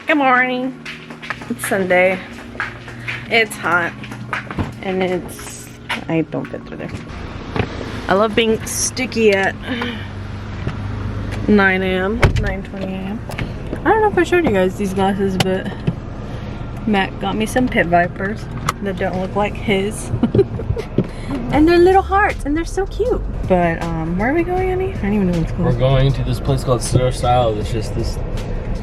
Good morning. It's Sunday. It's hot. And it's... I don't fit through there. I love being sticky at 9 a.m. 9:20 a.m. I don't know if I showed you guys these glasses, but Matt got me some Pit Vipers that don't look like his. And they're little hearts and they're so cute. But where are we going, Annie? I don't even know what's called. We're going to this place called Surf Style. It's just this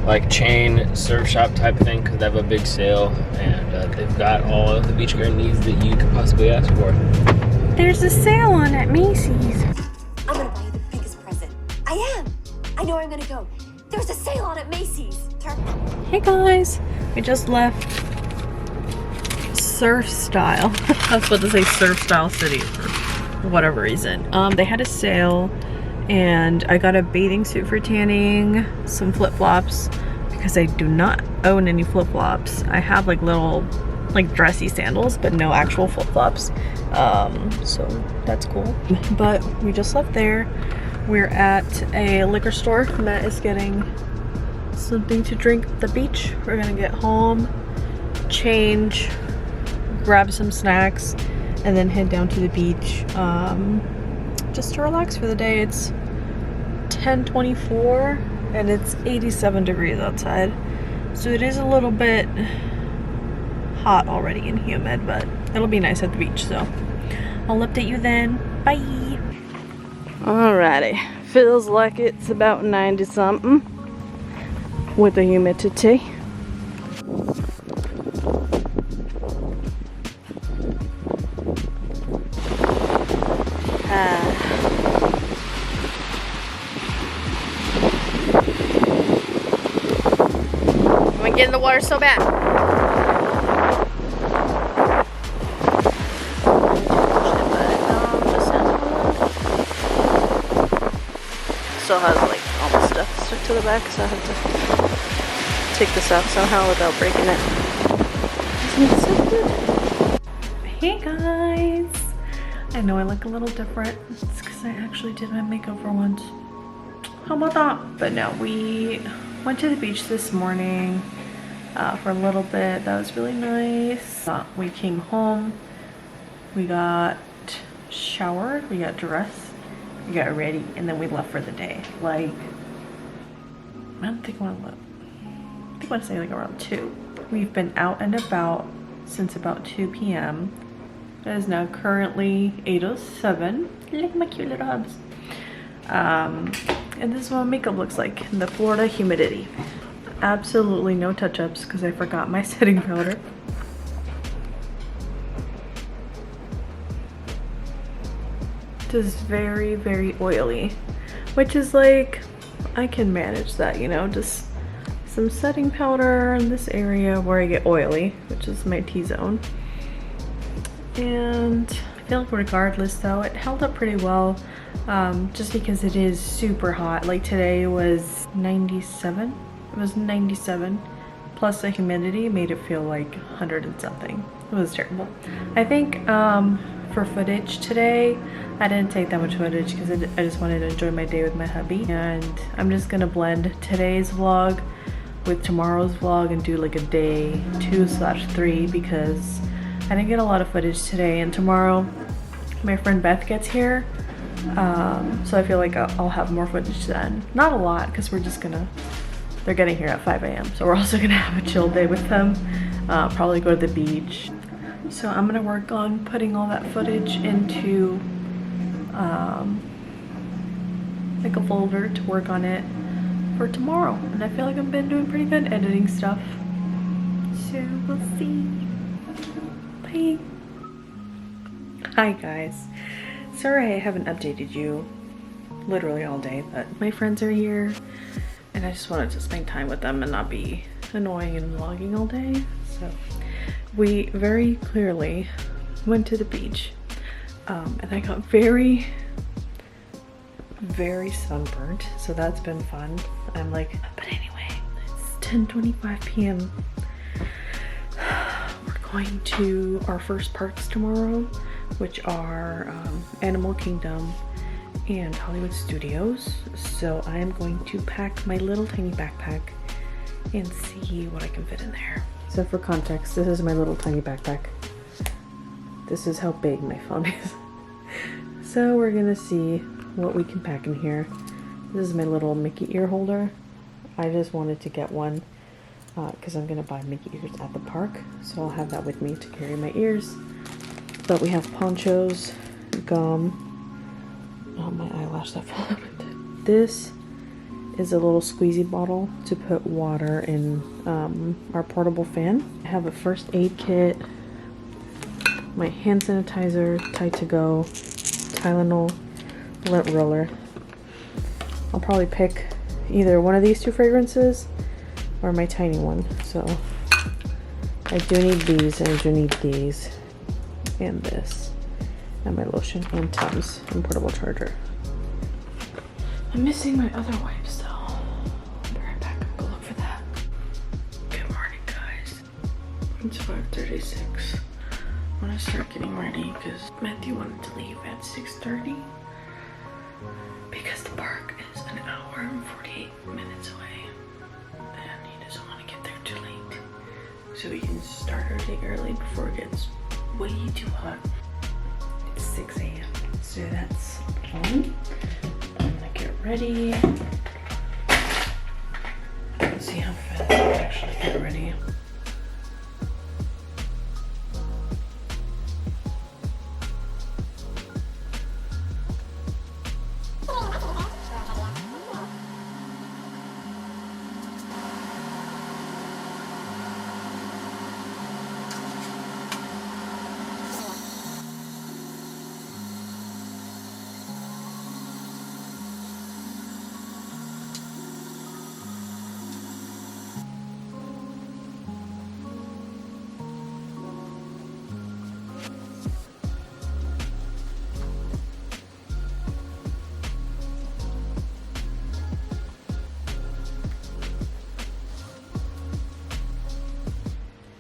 like chain surf shop type thing because they have a big sale and they've got all of the beach gear needs that you could possibly ask for. There's a sale on at Macy's. I'm gonna buy you the biggest present. I am. I know where I'm gonna go. There's a sale on at Macy's. Hey guys, we just left Surf Style. I was about to say Surf Style City for whatever reason. They had a sale and I got a bathing suit for tanning, some flip-flops because I do not own any flip-flops. I have like little like dressy sandals but no actual flip-flops. So that's cool. But we just left there. We're at a liquor store. Matt is getting something to drink at the beach. We're gonna get home, change, grab some snacks, and then head down to the beach just to relax for the day. It's 10:24 and it's 87 degrees outside, so it is a little bit hot already and humid, but it'll be nice at the beach. So I'll update you then. Bye. Alrighty, feels like it's about 90 something with the humidity. I'm gonna get in the water so bad. Still has like all the stuff stuck to the back, so I have to take this out somehow without breaking it. Isn't it so good? Hey guys! I know I look a little different. It's because I actually did my makeover once. How about that? But no, we went to the beach this morning for a little bit. That was really nice. We came home, we got showered, we got dressed, we got ready, and then we left for the day. Like, I don't think I want to look. I think I want to say like around 2. We've been out and about since about 2 p.m. It is now currently 8:07. Look at my cute little hubs. And this is what makeup looks like in the Florida humidity. Absolutely no touch-ups because I forgot my setting powder. Just very, very oily, which is like, I can manage that, you know, just some setting powder in this area where I get oily, which is my T-zone. And I feel like regardless though, it held up pretty well, just because it is super hot. Like today was 97. It was 97 plus the humidity made it feel like 100 and something. It was terrible. I think for footage today, I didn't take that much footage because I just wanted to enjoy my day with my hubby. And I'm just gonna blend today's vlog with tomorrow's vlog and do like a day 2/3 because I didn't get a lot of footage today, and tomorrow my friend Beth gets here, so I feel like I'll have more footage then. Not a lot because they're getting here at 5 a.m. so we're also gonna have a chill day with them, probably go to the beach. So I'm gonna work on putting all that footage into like a folder to work on it for tomorrow, and I feel like I've been doing pretty good editing stuff, so we'll see. Bye. Hi guys, sorry I haven't updated you literally all day, but my friends are here and I just wanted to spend time with them and not be annoying and vlogging all day. So we very clearly went to the beach, and I got very sunburnt, so that's been fun. I'm like, but anyway, it's 10:25 p.m. We're going to our first parks tomorrow, which are Animal Kingdom and Hollywood Studios. So I am going to pack my little tiny backpack and see what I can fit in there. So for context, this is my little tiny backpack. This is how big my phone is. So we're gonna see what we can pack in here. This is my little Mickey ear holder. I just wanted to get one because I'm gonna buy Mickey ears at the park. So I'll have that with me to carry my ears. But we have ponchos, gum. Oh, my eyelash that fell out. This is a little squeezy bottle to put water in our portable fan. I have a first aid kit, my hand sanitizer, Tide to Go, Tylenol, lint roller. I'll probably pick either one of these two fragrances or my tiny one. So I do need these, and I do need these, and this, and my lotion, and Tums, and portable charger. I'm missing my other wipes though. I'll be right back. Go look for that. Good morning, guys. It's 5:36. I'm gonna start getting ready because Matthew wanted to leave at 6:30 because the park is an hour and 48 minutes away and he doesn't want to get there too late. So we can start our day early before it gets way too hot. It's 6 a.m. So that's fun. I'm gonna get ready. Let's see how fast I can actually get ready.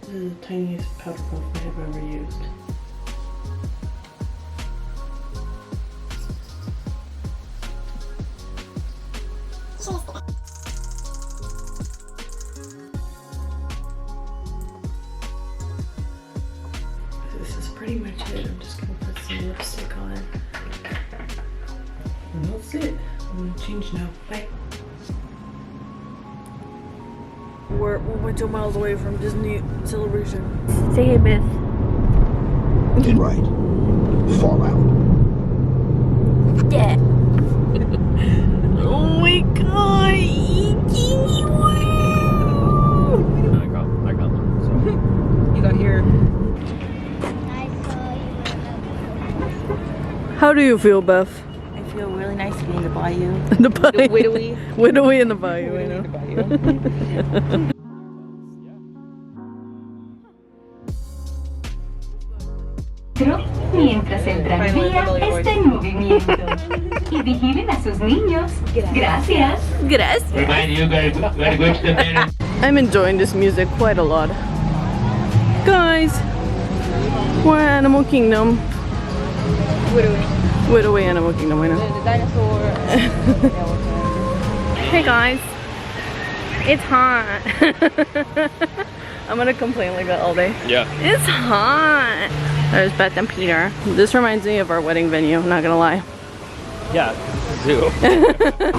This is the tiniest powder puff I have ever used. This is pretty much it. I'm just gonna put some lipstick on. And that's it. I'm gonna change now. Bye. We're 1.2 miles away from Disney Celebration. Say hey, Myth. Did right. Fallout. Yeah. Oh my god. I got one. So. You got your. How do you feel, Beth? I feel really nice being the bayou. The bayou. Widowy. Widowy in the bayou, I know. Mientras el tranvía está en movimiento. Y vigilen a sus niños. Gracias. Gracias. I'm enjoying this music quite a lot. Guys, we're at Animal Kingdom. Widowy Animal Kingdom, I know. The dinosaur. Hey guys, it's hot. I'm gonna complain like that all day. Yeah. It's hot. There's Beth and Peter. This reminds me of our wedding venue, not gonna lie. Yeah. Zoo.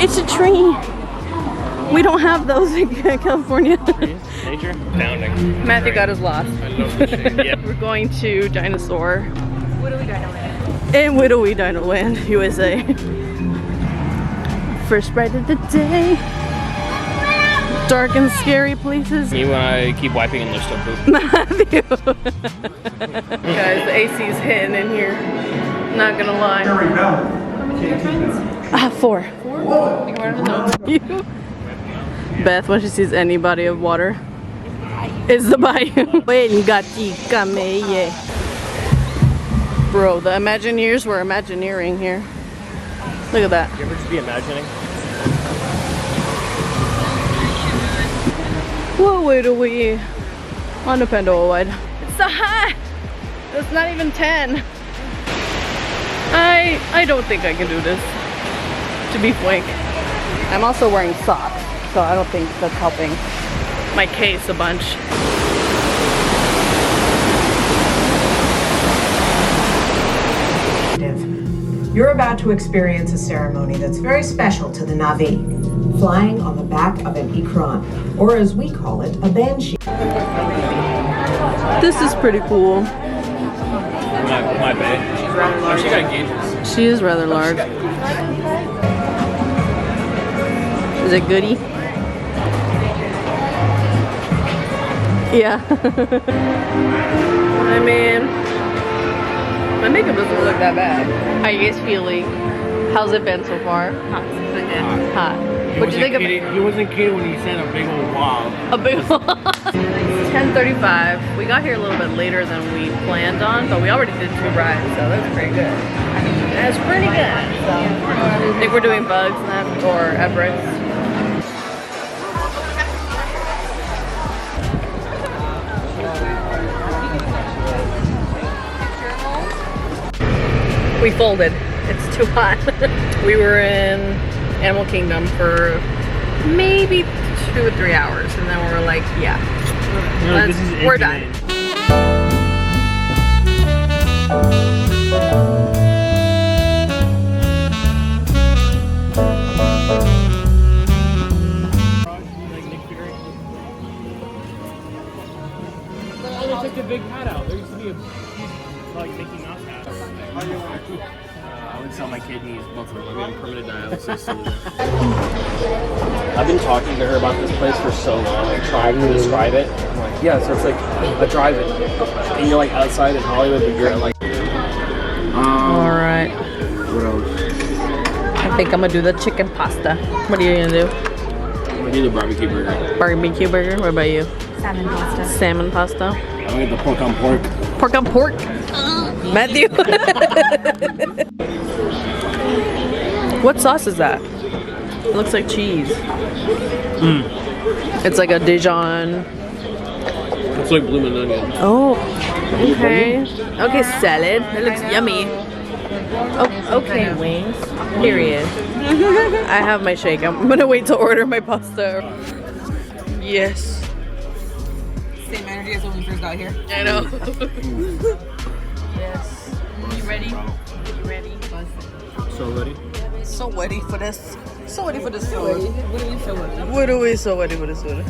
It's a tree. We don't have those in California. Nature. Pounding. Matthew got us lost. I love this shit. Yeah. We're going to Dinosaur Widowy Dinoland. in Widowy Dinoland, USA. First ride of the day. Dark and scary places. Me when I keep wiping and there's still poop. Matthew. Guys, the AC's hitting in here. Not gonna lie. Ah, 4. You. Beth, when she sees any body of water, it's the bayou. Bro, the Imagineers were Imagineering here. Look at that. You ever just be imagining? Whoa, wait a wee. On the Pandora wide. It's so hot. It's not even 10. I don't think I can do this, to be frank. I'm also wearing socks, so I don't think that's helping. my case a bunch. You're about to experience a ceremony that's very special to the Na'vi, flying on the back of an Ikran, or as we call it, a banshee. This is pretty cool. My bae. She's rather large. She got gauges. She is rather large. Is it goody? Yeah. I mean, my makeup doesn't look that bad. How are you guys feeling? How's it been so far? Hot. What'd you think of it? He wasn't kidding when he said a big old wow. A big one. 10:35. We got here a little bit later than we planned on, but we already did 2 rides, so that's pretty good. That's pretty good. So I think we're doing Bugs next or Everest. We folded. It's too hot. We were in Animal Kingdom for maybe 2 or 3 hours, and then we were like, yeah, we're done. They took the big hat out. There used to be a like Mickey Mouse hat. I would sell my kidneys, both of them. I'm getting permanent dialysis. I've been talking to her about this place for so long, like trying to describe it. I'm like, yeah, so it's like a drive-in, and you're like outside in Hollywood, but you're at like. All right. What else? I think I'm gonna do the chicken pasta. What are you gonna do? I'm gonna do the barbecue burger. Barbecue burger. What about you? Salmon pasta. Salmon pasta. I'm gonna get the pork on pork. Pork on pork. Matthew. What sauce is that? It looks like cheese. It's like a Dijon. It's like blooming onion. Oh, okay. Okay, salad. It looks yummy. Oh, okay, wings. Period. I have my shake. I'm gonna wait to order my pasta. Yes. Same energy as when we first got here. I know. Yes. You ready? You ready? So ready? So ready for this. So ready for this food. What are we so ready? What are we so ready for this food?